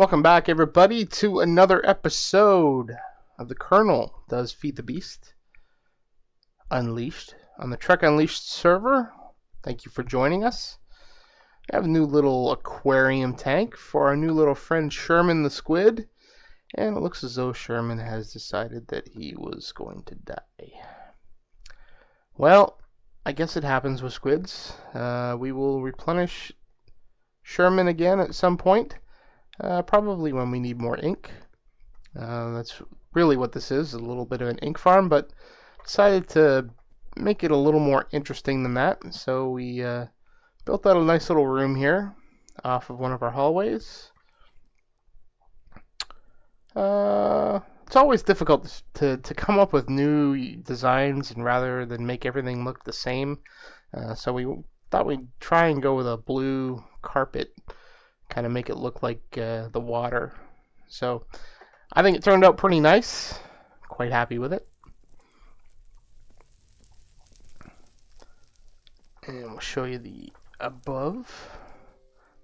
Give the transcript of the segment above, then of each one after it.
Welcome back, everybody, to another episode of the Kerrnel Does Feed the Beast Unleashed on the Trek Unleashed server. Thank you for joining us. I have a new little aquarium tank for our new little friend Sherman the Squid, and it looks as though Sherman has decided that he was going to die. Well, I guess it happens with squids. We will replenish Sherman again at some point. Probably when we need more ink. That's really what this is, a little bit of an ink farm, but decided to make it a little more interesting than that. So we built out a nice little room here off of one of our hallways. It's always difficult to come up with new designs, and rather than make everything look the same. So we thought we'd try and go with a blue carpet, kind of make it look like the water. So I think it turned out pretty nice. Quite happy with it. And we'll show you the above.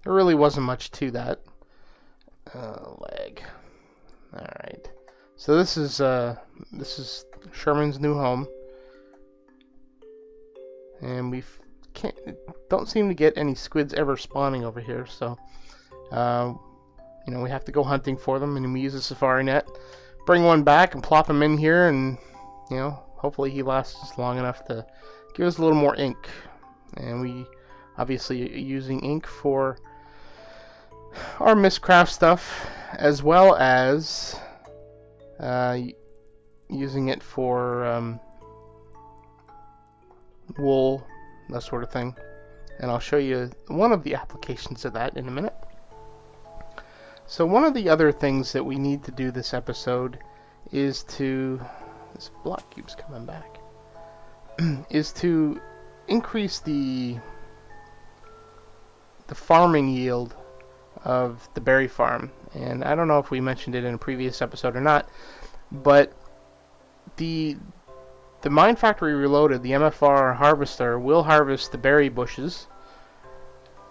There really wasn't much to that. Lag. Alright. So this is Sherman's new home. And we don't seem to get any squids ever spawning over here, so we have to go hunting for them, and we use a safari net, bring one back and plop him in here, and hopefully he lasts long enough to give us a little more ink. And we obviously are using ink for our Mistcraft stuff, as well as using it for wool, that sort of thing. And I'll show you one of the applications of that in a minute. So one of the other things that we need to do this episode is this block keeps coming back, is to increase the farming yield of the berry farm. And I don't know if we mentioned it in a previous episode or not, but the Mine Factory Reloaded, the MFR harvester, will harvest the berry bushes.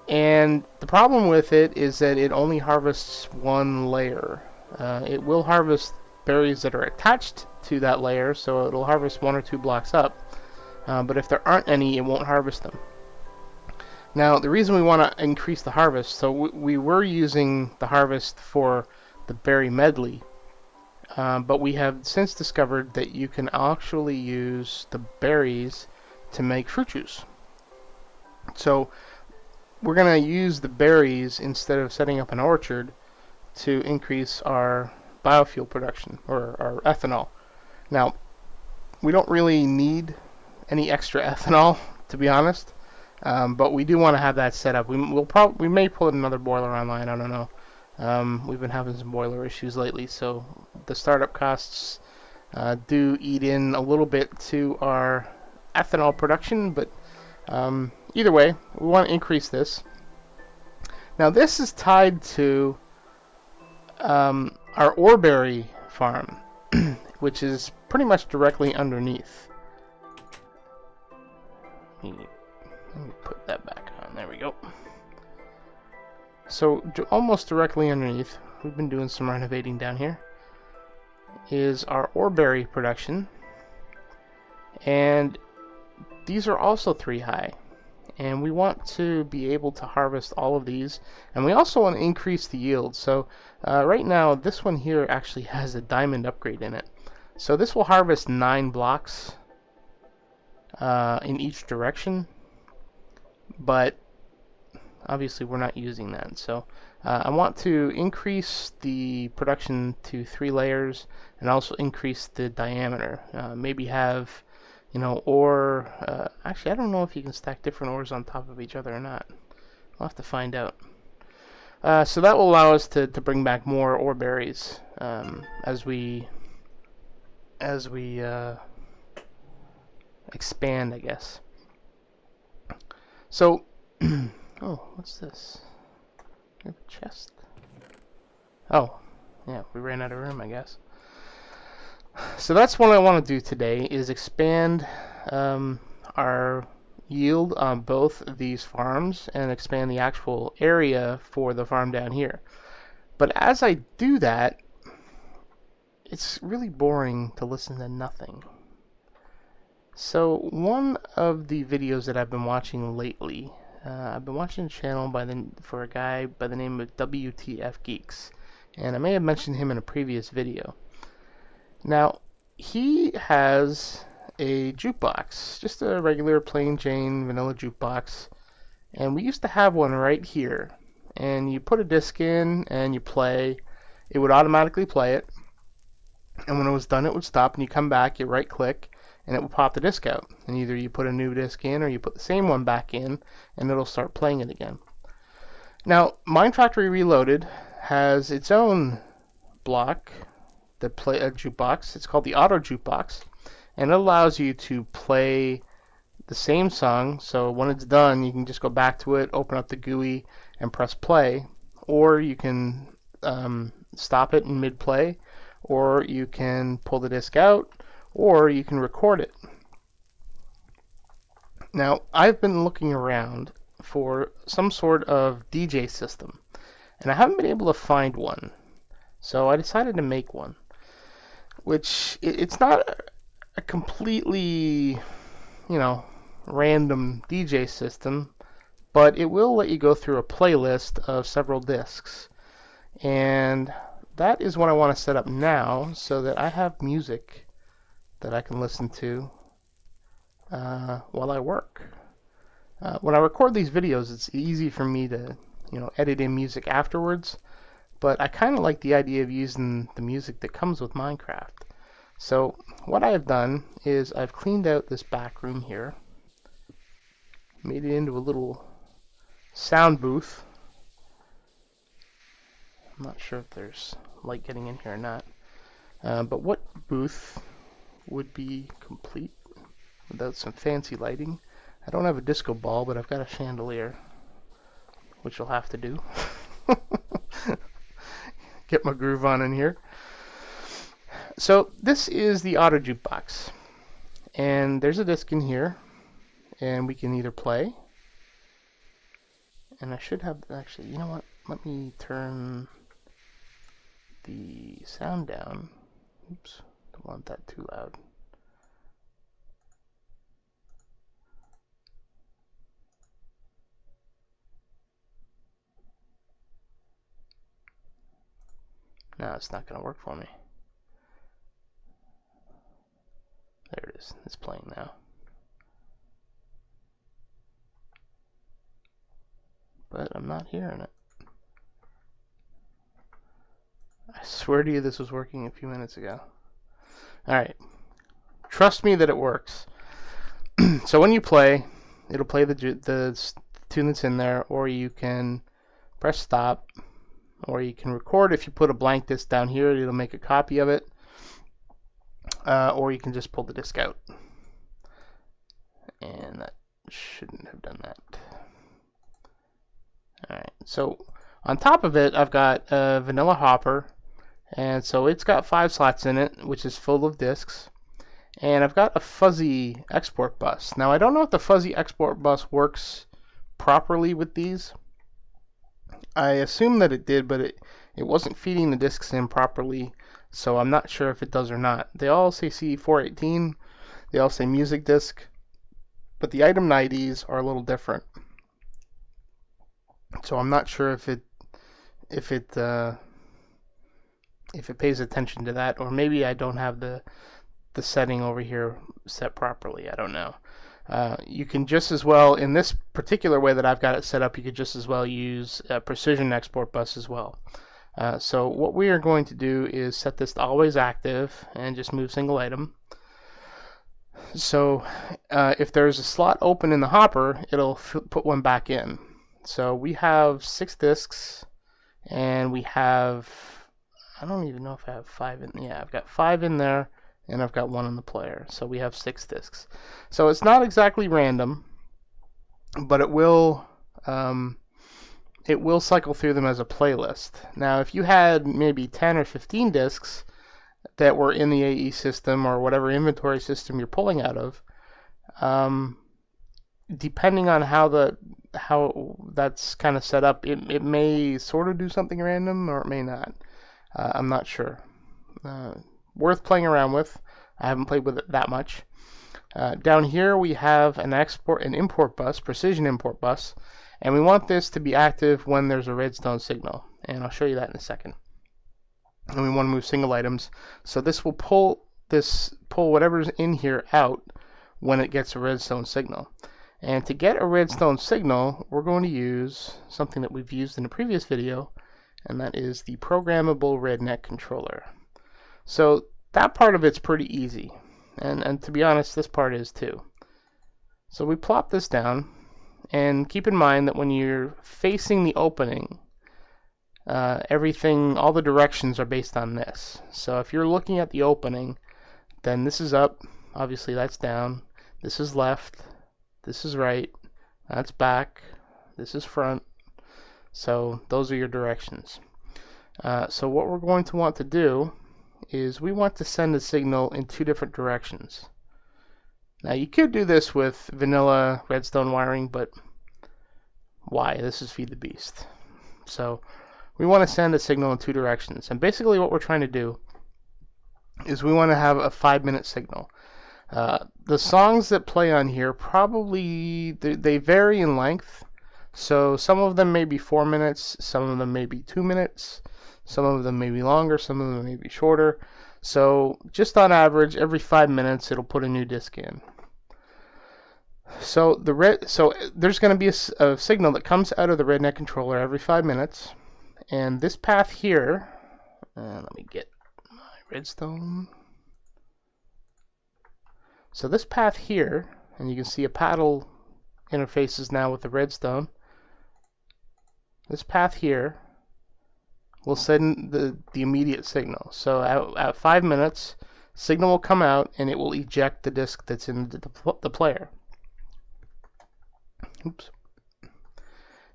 And the problem with it is that it only harvests one layer. It will harvest berries that are attached to that layer, so it'll harvest one or two blocks up. But if there aren't any, it won't harvest them. Now, the reason we want to increase the harvest, so we were using the harvest for the berry medley, but we have since discovered that you can actually use the berries to make fruit juice. So we're going to use the berries instead of setting up an orchard to increase our biofuel production, or our ethanol. Now, we don't really need any extra ethanol, to be honest, but we do want to have that set up. We may put another boiler online, I don't know. We've been having some boiler issues lately, so the startup costs do eat in a little bit to our ethanol production, but either way, we want to increase this. Now this is tied to our oreberry farm, which is pretty much directly underneath. Let me put that back on. There we go. So almost directly underneath, we've been doing some renovating down here, is our oreberry production. And these are also 3 high. And we want to be able to harvest all of these. And we also want to increase the yield. So right now, this one here actually has a diamond upgrade in it. So this will harvest 9 blocks in each direction. But obviously we're not using that. So I want to increase the production to 3 layers and also increase the diameter. Maybe have ore. Actually, I don't know if you can stack different ores on top of each other or not. We'll have to find out. So that will allow us to bring back more ore berries as we expand, I guess. So, oh, what's this? We have a chest. Oh, yeah, we ran out of room, I guess. So that's what I want to do today, is expand our yield on both of these farms and expand the actual area for the farm down here. But as I do that, it's really boring to listen to nothing. So one of the videos that I've been watching lately, I've been watching a channel for a guy by the name of WTF Geeks, and I may have mentioned him in a previous video. Now, he has a jukebox, just a regular plain Jane vanilla jukebox, and we used to have one right here. And you put a disc in and you play, it would automatically play it, and when it was done it would stop, and you come back, you right click, and it will pop the disc out. And either you put a new disc in or you put the same one back in, and it'll start playing it again. Now, Mind Factory Reloaded has its own block that play a jukebox. It's called the Auto-Jukebox, and it allows you to play the same song. So when it's done, you can just go back to it, open up the GUI, and press play, or you can stop it in mid-play, or you can pull the disc out, or you can record it. Now, I've been looking around for some sort of DJ system, and I haven't been able to find one. So I decided to make one, which it's not a completely, random DJ system, but it will let you go through a playlist of several discs. And that is what I want to set up now, so that I have music that I can listen to while I work. When I record these videos, it's easy for me to, edit in music afterwards, but I kind of like the idea of using the music that comes with Minecraft. So what I have done is I've cleaned out this back room here, made it into a little sound booth. I'm not sure if there's light getting in here or not, but what booth would be complete without some fancy lighting? I don't have a disco ball, but I've got a chandelier, which will have to do. Get my groove on in here. So this is the Auto-Jukebox, and there's a disc in here, and we can either play, and I should have, actually, you know what, let me turn the sound down. Oops, don't want that too loud. No, it's not going to work for me. There it is. It's playing now. But I'm not hearing it. I swear to you this was working a few minutes ago. Alright. Trust me that it works. So when you play, it'll play the tune that's in there, or you can press stop, or you can record. If you put a blank disc down here, it'll make a copy of it. Or you can just pull the disc out. And that shouldn't have done that. Alright, so on top of it, I've got a vanilla hopper. And so it's got 5 slots in it, which is full of discs. And I've got a fuzzy export bus. Now, I don't know if the fuzzy export bus works properly with these. I assume that it did, but it wasn't feeding the discs in properly, so I'm not sure if it does or not. They all say C418, they all say music disc, but the item IDs are a little different. So I'm not sure if it pays attention to that, or maybe I don't have the setting over here set properly. I don't know. You can just as well, in this particular way that I've got it set up, you could just as well use a precision export bus as well. So what we are going to do is set this to always active and just move single item. So if there's a slot open in the hopper, it'll put one back in. So we have 6 discs, and we have, I don't even know if I have 5 in, yeah, I've got 5 in there, and I've got 1 in the player. So we have 6 discs. So it's not exactly random, but it will cycle through them as a playlist. Now, if you had maybe 10 or 15 discs that were in the AE system or whatever inventory system you're pulling out of, depending on how the how that's kind of set up. It may sort of do something random, or it may not. I'm not sure. Worth playing around with. I haven't played with it that much. Down here we have an import bus, precision import bus, and we want this to be active when there's a redstone signal, and I'll show you that in a second. And we want to move single items, so this will pull whatever's in here out when it gets a redstone signal. And to get a redstone signal, we're going to use something that we've used in a previous video, and that is the programmable RedNet controller. So that part of it's pretty easy. And to be honest, this part is too. So we plop this down, and keep in mind that when you're facing the opening, all the directions are based on this. So if you're looking at the opening, then this is up, obviously that's down, this is left, this is right, that's back, this is front. So those are your directions. So what we're going to want to do is we want to send a signal in two different directions. Now you could do this with vanilla redstone wiring, but why? This is Feed the Beast. So we want to send a signal in two directions, and basically what we're trying to do is we want to have a 5-minute signal. The songs that play on here probably they vary in length, so some of them may be 4 minutes, some of them may be 2 minutes, some of them may be longer, some of them may be shorter. So just on average, every 5 minutes it'll put a new disc in. So there's going to be a signal that comes out of the RedNet controller every 5 minutes, and this path here, let me get my redstone. So this path here, and you can see a paddle interfaces now with the redstone. This path here will send the immediate signal. So at 5 minutes, signal will come out and it will eject the disk that's in the player. Oops.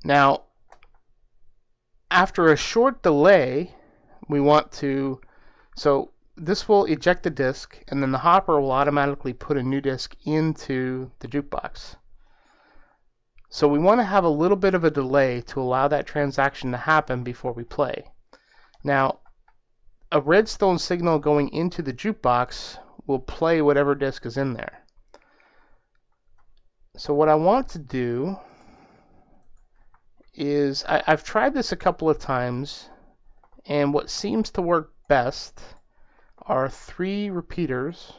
Now, after a short delay, we want to, so this will eject the disk, and then the hopper will automatically put a new disk into the jukebox. So we want to have a little bit of a delay to allow that transaction to happen before we play. Now, a redstone signal going into the jukebox will play whatever disk is in there. So what I want to do is, I've tried this a couple of times, and what seems to work best are 3 repeaters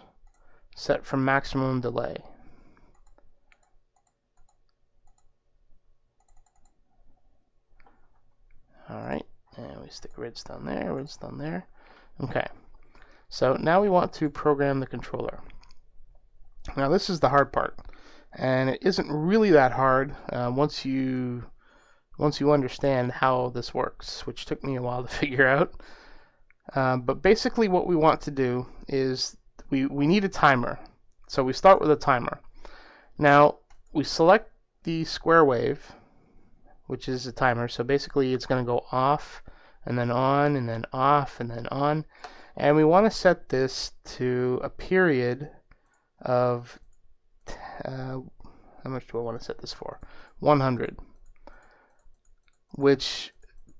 set for maximum delay. Alright, and we stick redstone there, redstone there. Okay, so now we want to program the controller. Now this is the hard part, and it isn't really that hard once you understand how this works, which took me a while to figure out. But basically what we want to do is we need a timer. So we start with a timer. Now we select the square wave, which is a timer. So basically it's going to go off and then on and then off and then on. And we want to set this to a period of, how much do I want to set this for? 100. Which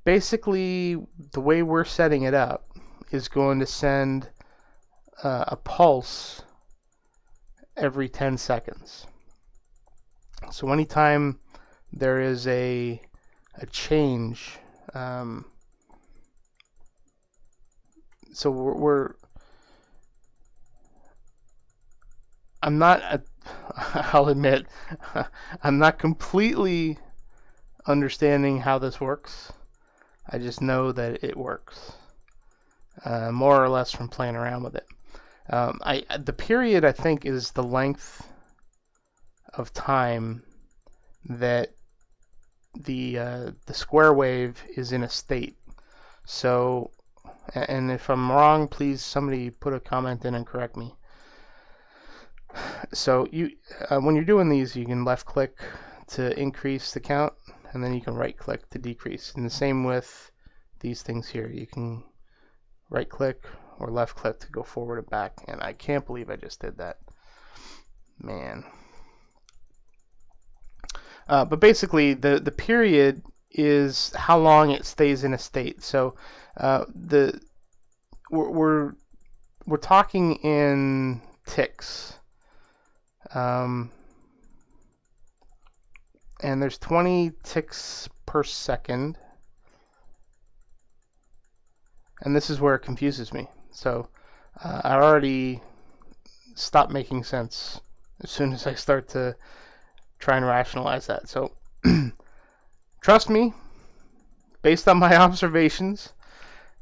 basically, the way we're setting it up is going to send a pulse every 10 seconds. So anytime there is a change, so I'm not, I'll admit, I'm not completely understanding how this works. I just know that it works, more or less from playing around with it. The period, I think, is the length of time that the square wave is in a state. So, and if I'm wrong, please somebody put a comment in and correct me. So when you're doing these, you can left click to increase the count, and then you can right click to decrease. And the same with these things here. You can right click or left click to go forward and back. And I can't believe I just did that. Man. But basically, the period is how long it stays in a state. So the we're talking in ticks, and there's 20 ticks per second, and this is where it confuses me. So I already stop making sense as soon as I start to try and rationalize that. So trust me, based on my observations,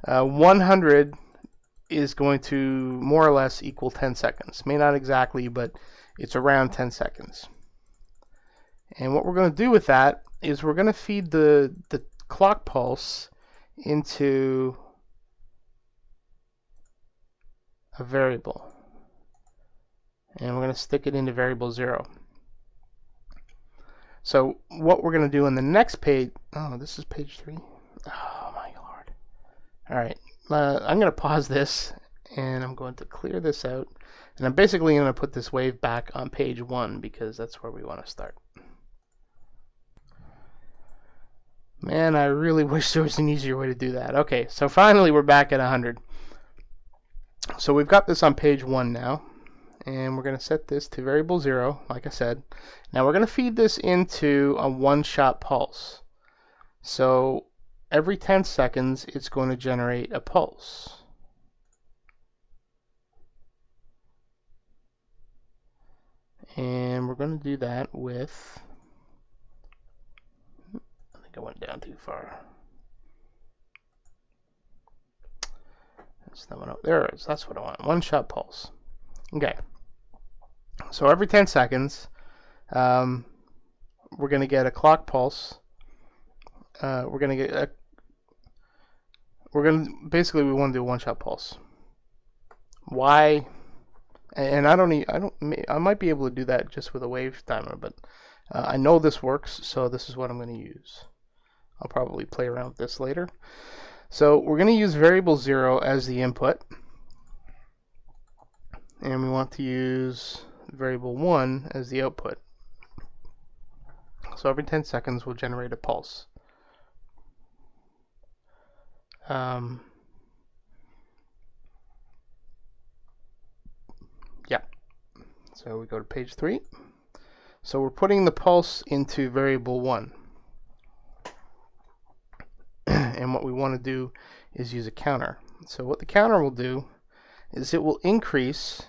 100 is going to more or less equal 10 seconds. May not exactly, but it's around 10 seconds. And what we're going to do with that is we're going to feed the clock pulse into a variable. And we're going to stick it into variable 0. So what we're going to do in the next page, oh, this is page 3. Oh my lord. All right, I'm going to pause this and I'm going to clear this out. And I'm basically going to put this wave back on page 1 because that's where we want to start. Man, I really wish there was an easier way to do that. Okay, so finally we're back at 100. So we've got this on page 1 now. And we're going to set this to variable 0, like I said. Now we're going to feed this into a one-shot pulse. So every 10 seconds, it's going to generate a pulse. And we're going to do that with, I think I went down too far. That's that one. There it is. That's what I want. One-shot pulse. Okay. So every 10 seconds, we're going to get a clock pulse. Basically we want to do a one-shot pulse. Why? And I might be able to do that just with a wave timer, but I know this works, so this is what I'm going to use. I'll probably play around with this later. So we're going to use variable 0 as the input, and we want to use variable 1 as the output. So every 10 seconds we'll generate a pulse. Yeah. So we go to page 3. So we're putting the pulse into variable 1. And what we want to do is use a counter. So what the counter will do is it will increase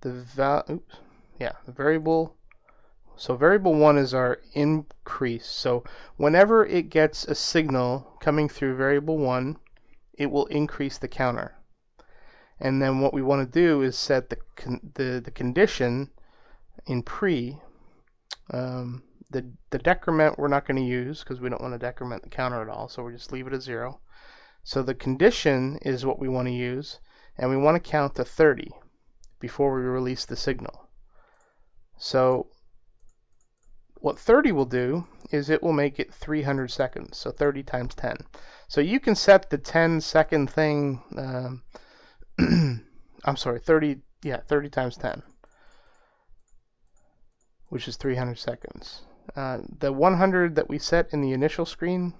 the variable. So variable 1 is our increase. So whenever it gets a signal coming through variable 1, it will increase the counter. And then what we want to do is set the condition in pre. The decrement we're not going to use because we don't want to decrement the counter at all, so we just leave it at 0. So the condition is what we want to use, and we want to count to 30 before we release the signal. So what 30 will do is it will make it 300 seconds, so 30 times 10. So you can set the 10-second thing, I'm sorry, 30 times 10, which is 300 seconds. The 100 that we set in the initial screen,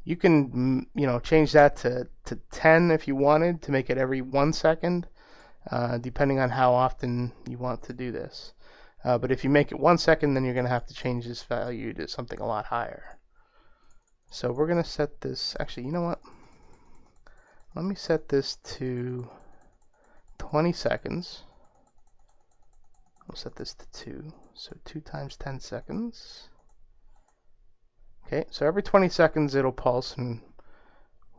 you can change that to 10 if you wanted to make it every 1 second, depending on how often you want to do this. But if you make it 1 second, then you're going to have to change this value to something a lot higher. So we're going to set this, actually, you know what? Let me set this to 20 seconds. We'll set this to 2. So 2 times 10 seconds. Okay, so every 20 seconds it'll pulse and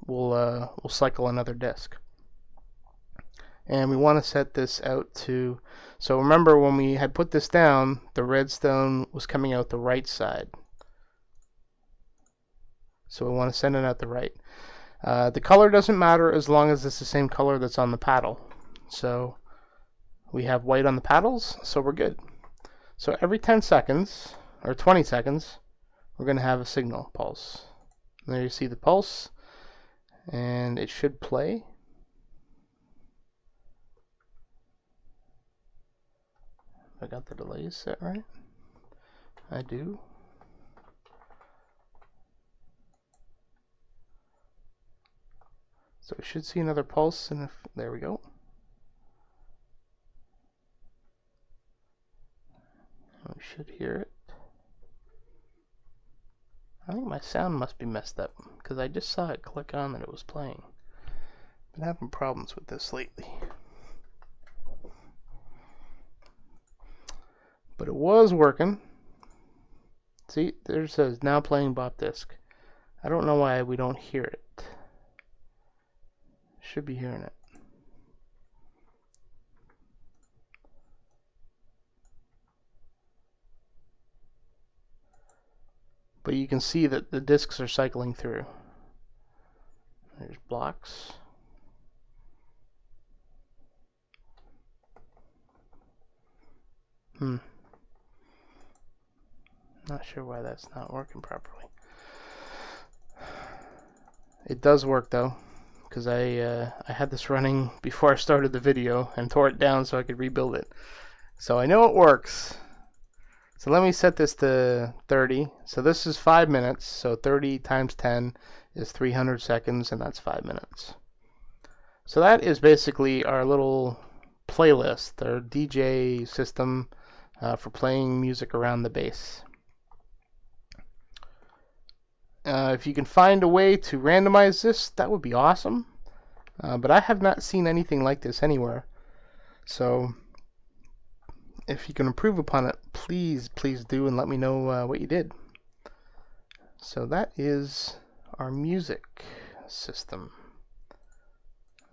we'll cycle another disk. And we want to set this out to, so remember when we had put this down, the redstone was coming out the right side. So we want to send it out the right. The color doesn't matter as long as it's the same color that's on the paddle. So we have white on the paddles, so we're good. So every 10 seconds, or 20 seconds, we're going to have a signal pulse. And there you see the pulse, and it should play. I got the delays set right. I do. So we should see another pulse, and if there we go. We should hear it. I think my sound must be messed up, because I just saw it click on that it was playing. Been having problems with this lately. But it was working. See, there it says now playing bop disc. I don't know why we don't hear it. Should be hearing it. But you can see that the discs are cycling through. There's blocks. Not sure why that's not working properly. It does work though, because I had this running before I started the video and tore it down so I could rebuild it. So I know it works. So let me set this to 30. So this is 5 minutes. So 30 times 10 is 300 seconds, and that's 5 minutes. So that is basically our little playlist, our DJ system for playing music around the base. If you can find a way to randomize this, that would be awesome. But I have not seen anything like this anywhere. So if you can improve upon it, please do, and let me know what you did. So that is our music system.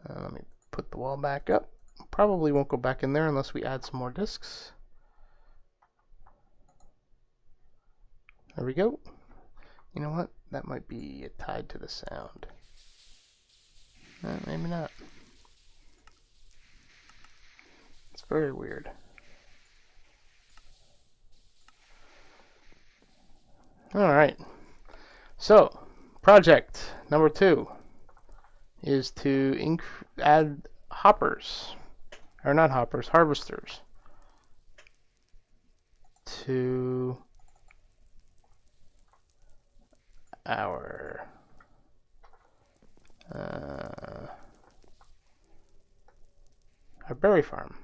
Let me put the wall back up. Probably won't go back in there unless we add some more discs. There we go. You know what? That might be tied to the sound. Maybe not. It's very weird. Alright. So, project number 2 is to add hoppers. Or not hoppers, harvesters. To our berry farm.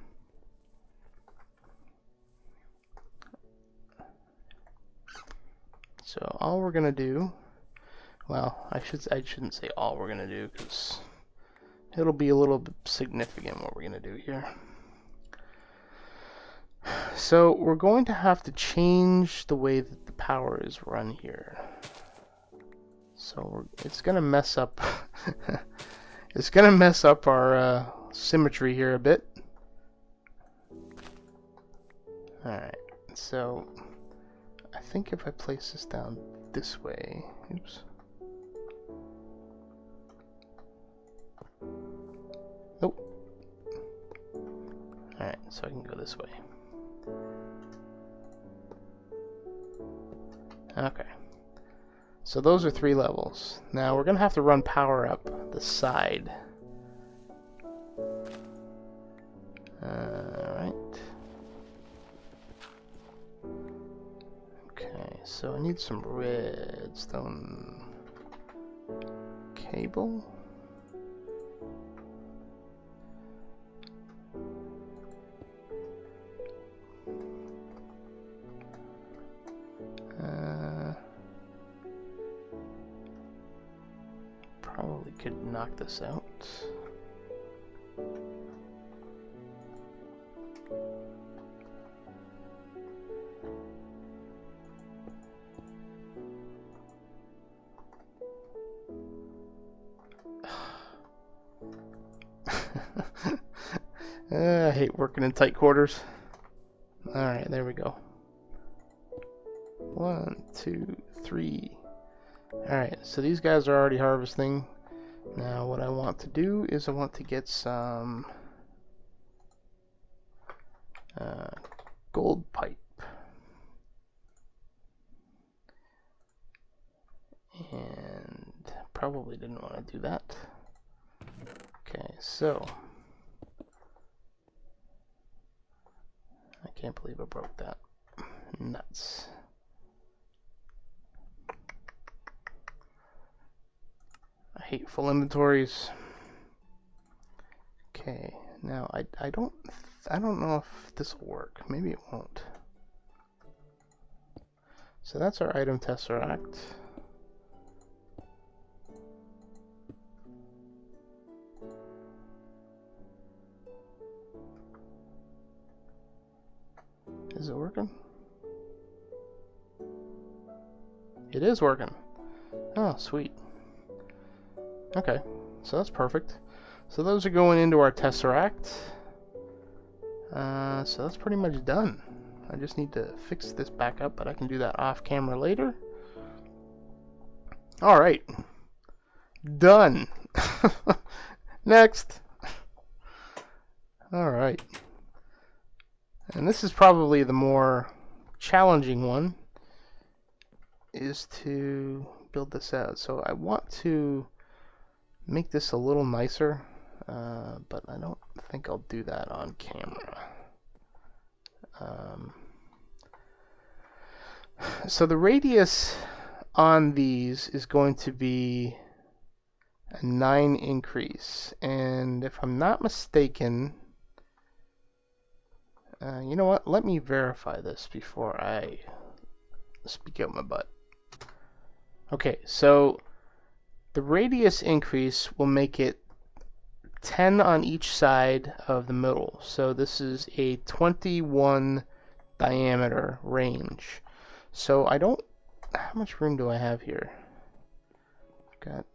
So all we're gonna do, well, I shouldn't say all we're gonna do, because it'll be a little bit significant what we're gonna do here. So we're going to have to change the way that the power is run here. So it's gonna mess up. It's gonna mess up our symmetry here a bit. All right. So I think if I place this down this way, oops. Nope. All right. So I can go this way. Okay. So those are 3 levels. Now we're gonna have to run power up the side. Alright. Okay, so I need some redstone cable. Probably could knock this out. I hate working in tight quarters. Alright, there we go. 1, 2, 3. Alright, so these guys are already harvesting. Now what I want to do is I want to get some gold pipe. And probably didn't want to do that. Okay, so I can't believe I broke that. Nuts. hate full inventories. Okay, now I don't know if this will work. Maybe it won't. So that's our item tesseract. Is it working? It is working. Oh, sweet. Okay, so that's perfect. So those are going into our tesseract. So that's pretty much done. I just need to fix this back up, but I can do that off camera later. Alright. Done. Next. Alright. And this is probably the more challenging one, is to build this out. So I want to make this a little nicer, but I don't think I'll do that on camera. So the radius on these is going to be a 9 increase, and if I'm not mistaken, you know what, let me verify this before I speak out my butt. Okay, so the radius increase will make it 10 on each side of the middle. So this is a 21 diameter range. So I don't, how much room do I have here? I've got,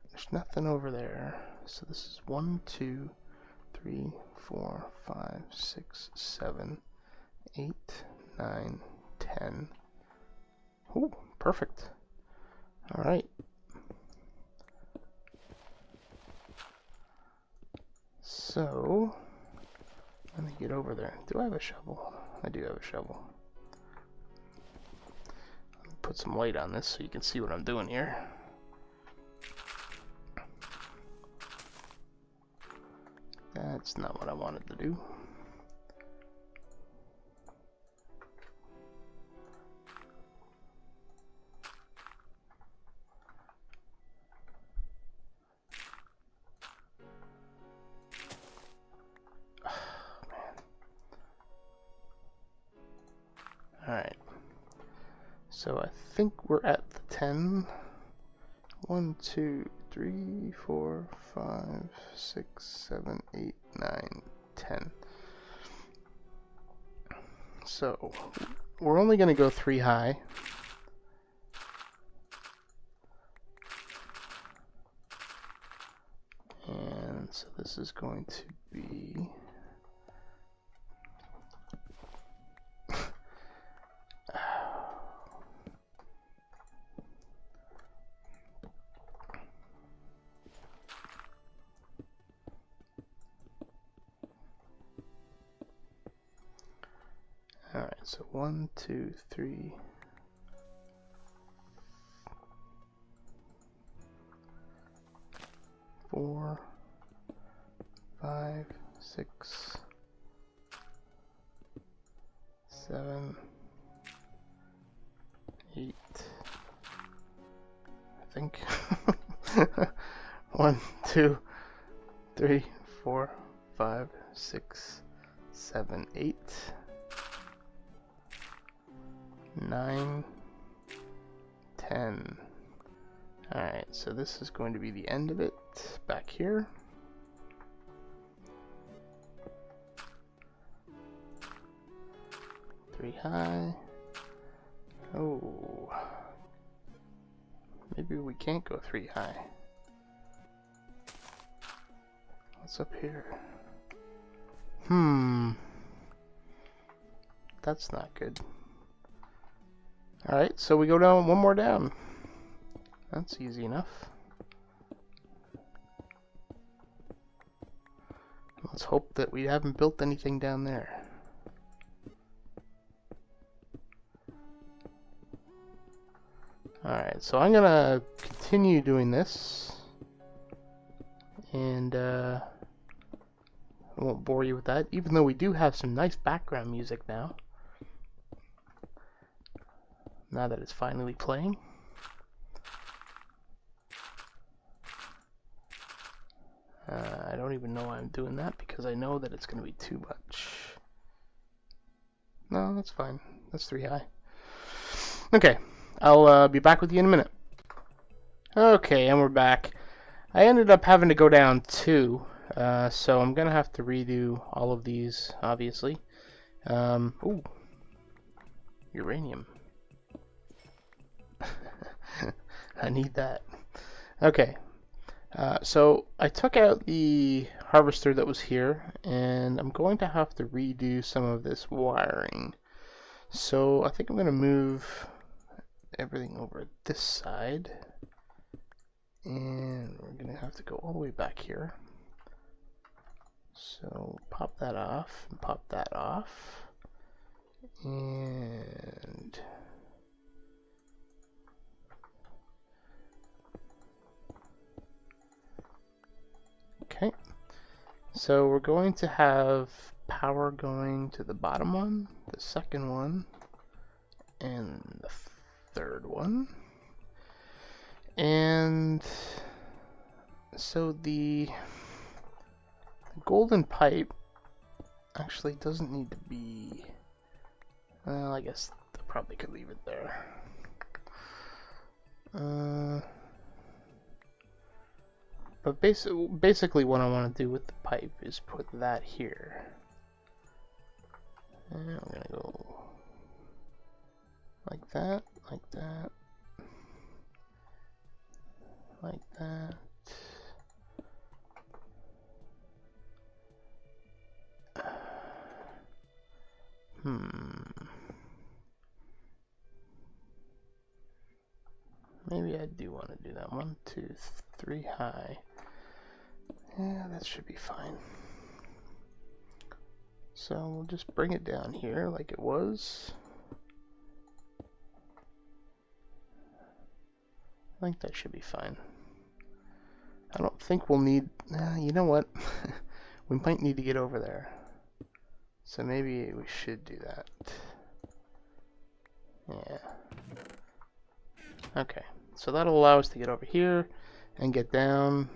there's nothing over there. So this is 1, 2, 3, 4, 5, 6, 7, 8, 9, 10. Ooh, perfect. All right. So, let me get over there. Do I have a shovel? I do have a shovel. Let me put some light on this so you can see what I'm doing here. That's not what I wanted to do. Alright, so I think we're at the 10. 1, 2, 3, 4, 5, 6, 7, 8, 9, 10. So we're only going to go 3 high. And so this is going to be alright, so 1, 2, 3, 4, 5, 6, 7, 8, I think. 1, 2, 3, 4, 5, 6, 7, 8, 9, 10. Alright, so this is going to be the end of it back here. Three high. Oh. Maybe we can't go 3 high. What's up here? That's not good. Alright, so we go down one more down. That's easy enough. Let's hope that we haven't built anything down there. Alright, so I'm gonna continue doing this, and I won't bore you with that, even though we do have some nice background music now. Now that it's finally playing. I don't even know why I'm doing that, because I know that it's going to be too much. No, that's fine. That's 3 high. Okay, I'll be back with you in a minute. Okay, and we're back. I ended up having to go down 2, so I'm going to have to redo all of these, obviously. Ooh, uranium. I need that. Okay. So I took out the harvester that was here, and I'm going to have to redo some of this wiring. So I think I'm going to move everything over this side, and we're going to have to go all the way back here. So pop that off, and pop that off, and okay. So we're going to have power going to the bottom one, the second one, and the third one. And so the golden pipe actually doesn't need to be, well, I guess I probably could leave it there. But basically what I want to do with the pipe is put that here. And I'm going to go like that, like that, like that. Maybe I do want to do that. 1, 2, 3 high. Yeah, that should be fine. So we'll just bring it down here like it was. I think that should be fine. I don't think we'll need, you know what? We might need to get over there. So maybe we should do that. Yeah. Okay, so that'll allow us to get over here and get down.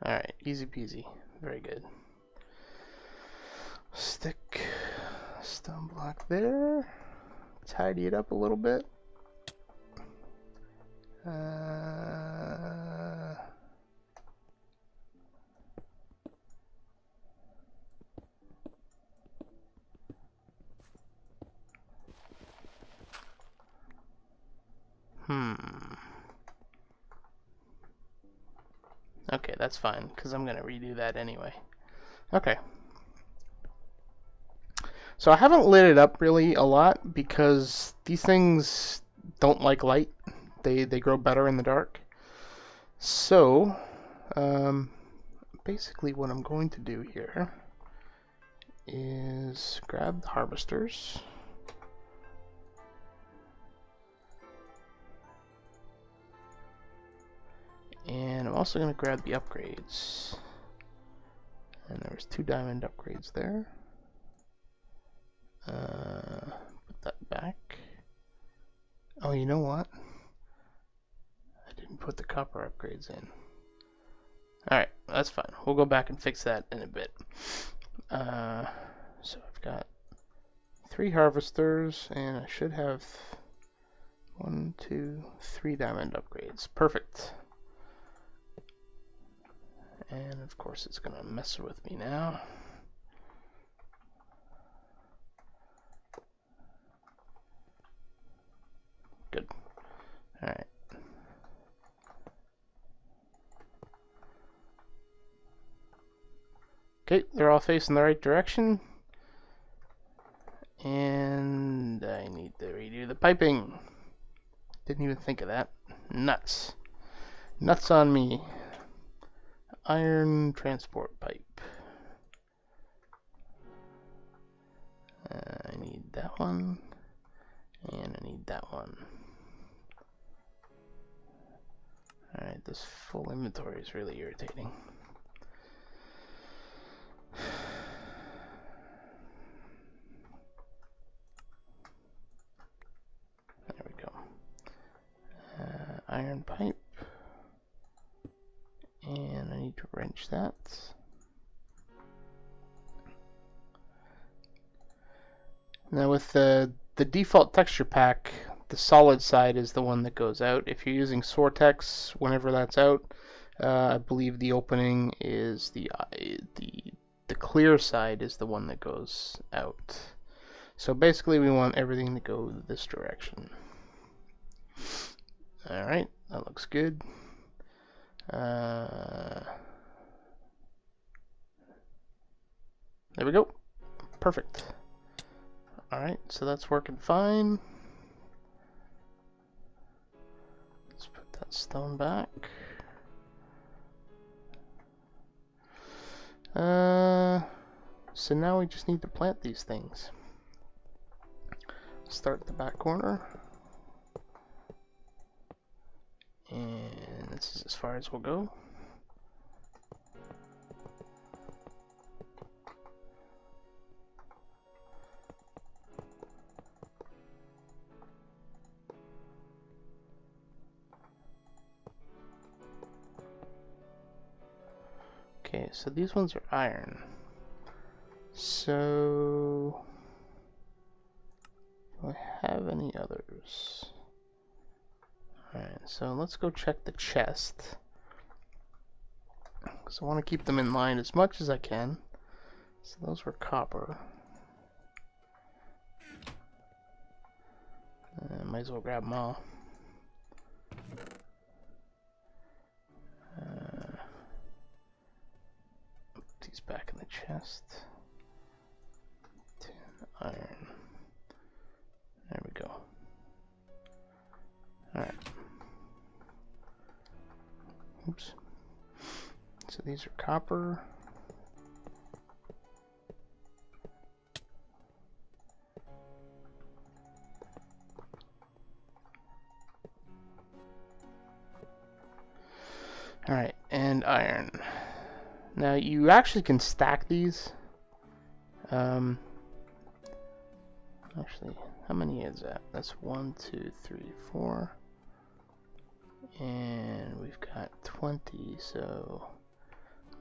Alright, easy peasy. Very good. Stick a stone block there. Tidy it up a little bit. Okay, that's fine, because I'm going to redo that anyway. Okay. So I haven't lit it up really a lot, because these things don't like light. They grow better in the dark. So, basically what I'm going to do here is grab the harvesters. And I'm also going to grab the upgrades. And there was 2 diamond upgrades there. Put that back. Oh, you know what? I didn't put the copper upgrades in. Alright, that's fine. We'll go back and fix that in a bit. So I've got 3 harvesters, and I should have 1, 2, 3 diamond upgrades. Perfect. And of course it's going to mess with me now. Good. Alright. Okay, they're all facing the right direction. And I need to redo the piping. Didn't even think of that. Nuts. Nuts on me. Iron transport pipe. I need that one. And I need that one. Alright, this full inventory is really irritating. There we go. Iron pipe. And I need to Change that. Now with the default texture pack, the solid side is the one that goes out. If you're using Soartex, whenever that's out, I believe the opening is the clear side is the one that goes out. So basically we want everything to go this direction. Alright, that looks good. There we go. Perfect. Alright, so that's working fine. Let's put that stone back. So now we just need to plant these things. Start at the back corner. And this is as far as we'll go. Okay, so these ones are iron. So, do I have any others? Alright, so let's go check the chest. Because I want to keep them in line as much as I can. So those were copper. Might as well grab them all. Put these back in the chest. Tin, iron. There we go. Alright. Oops. So these are copper. Alright, and iron. Now you actually can stack these. Actually, how many is that? That's 1, 2, 3, 4. And we've got 20, so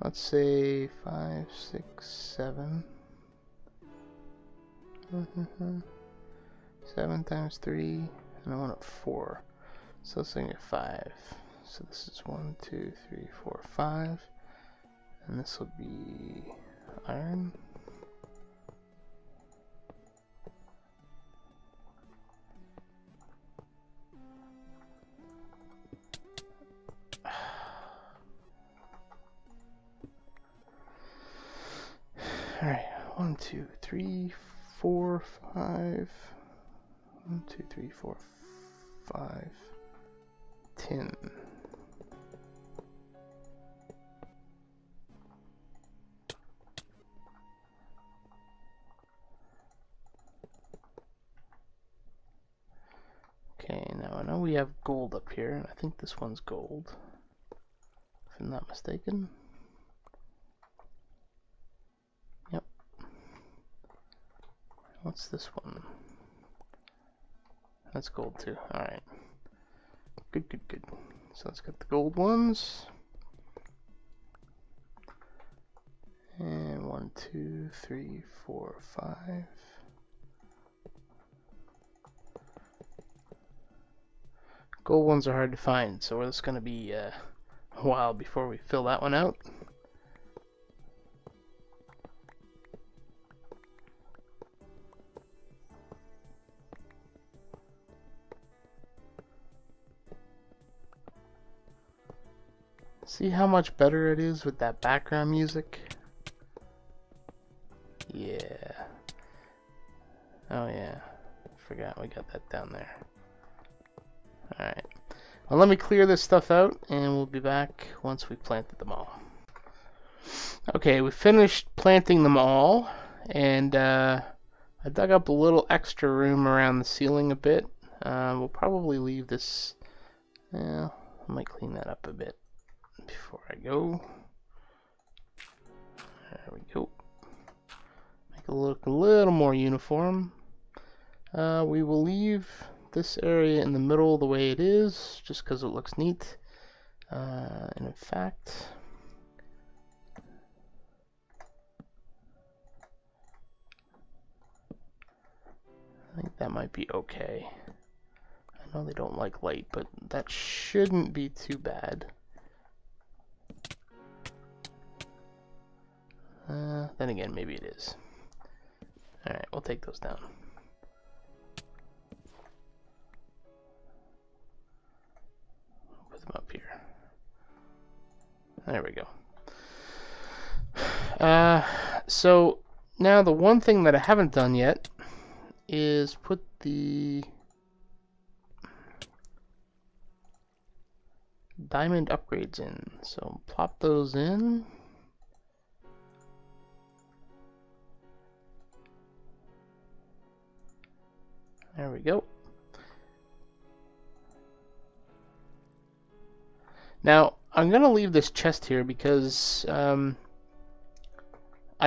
let's say 5, 6, 7. 7 times 3, and I want it 4. So let's make it 5. So this is 1, 2, 3, 4, 5. And this will be iron. Alright, 1, 2, 3, 4, 5. 1, 2, 3, 4, 5. 10. Okay, now I know we have gold up here, and I think this one's gold, if I'm not mistaken. Yep. What's this one? That's gold too. Alright. Good, good, good. So let's get the gold ones. And 1, 2, 3, 4, 5. Gold ones are hard to find, so it's going to be a while before we fill that one out. See how much better it is with that background music? Yeah. Oh yeah. Forgot we got that down there. Alright. Well, let me clear this stuff out, and we'll be back once we've planted them all. Okay, we finished planting them all, and I dug up a little extra room around the ceiling a bit. We'll probably leave this... I might clean that up a bit before I go. There we go. Make it look a little more uniform. We will leave this area in the middle the way it is, just because it looks neat. And in fact, I think that might be okay. I know they don't like light, but that shouldn't be too bad. Then again, maybe it is. Alright, we'll take those down. Put them up here. There we go. So now the one thing that I haven't done yet is put the diamond upgrades in. So plop those in. There we go. Now, I'm going to leave this chest here because I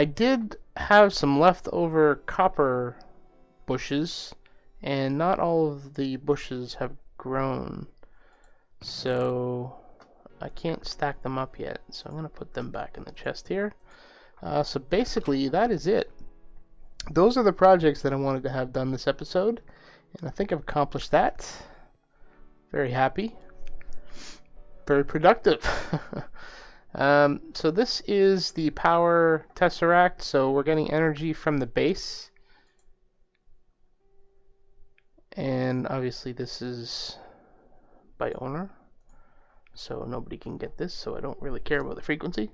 did have some leftover copper bushes, and not all of the bushes have grown. So I can't stack them up yet. So I'm going to put them back in the chest here. So basically, that is it. Those are the projects that I wanted to have done this episode, and I think I've accomplished that. Very happy. Very productive. So this is the power tesseract, so we're getting energy from the base. And obviously this is by owner, so nobody can get this, so I don't really care about the frequency.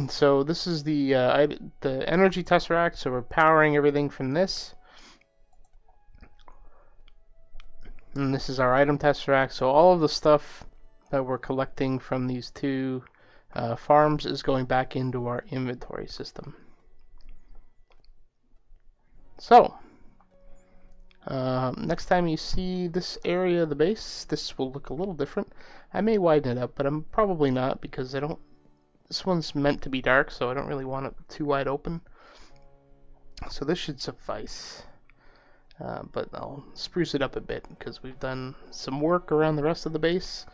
So this is the energy tesseract, so we're powering everything from this. And this is our item tesseract, so all of the stuff that we're collecting from these two farms is going back into our inventory system. So next time you see this area of the base, this will look a little different. I may widen it up, but I'm probably not, because I don't. This one's meant to be dark, so I don't really want it too wide open. So this should suffice. But I'll spruce it up a bit because we've done some work around the rest of the base.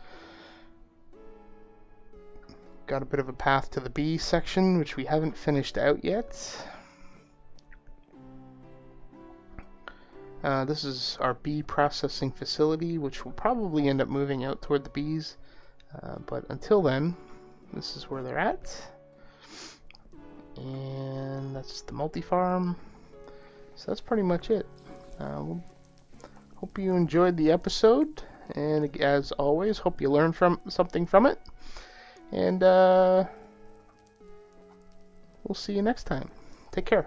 Got a bit of a path to the B section, which we haven't finished out yet. This is our bee processing facility, which will probably end up moving out toward the bees. But until then, this is where they're at. And that's the multi-farm. So that's pretty much it. Hope you enjoyed the episode, and as always, hope you learned something from it. And we'll see you next time. Take care.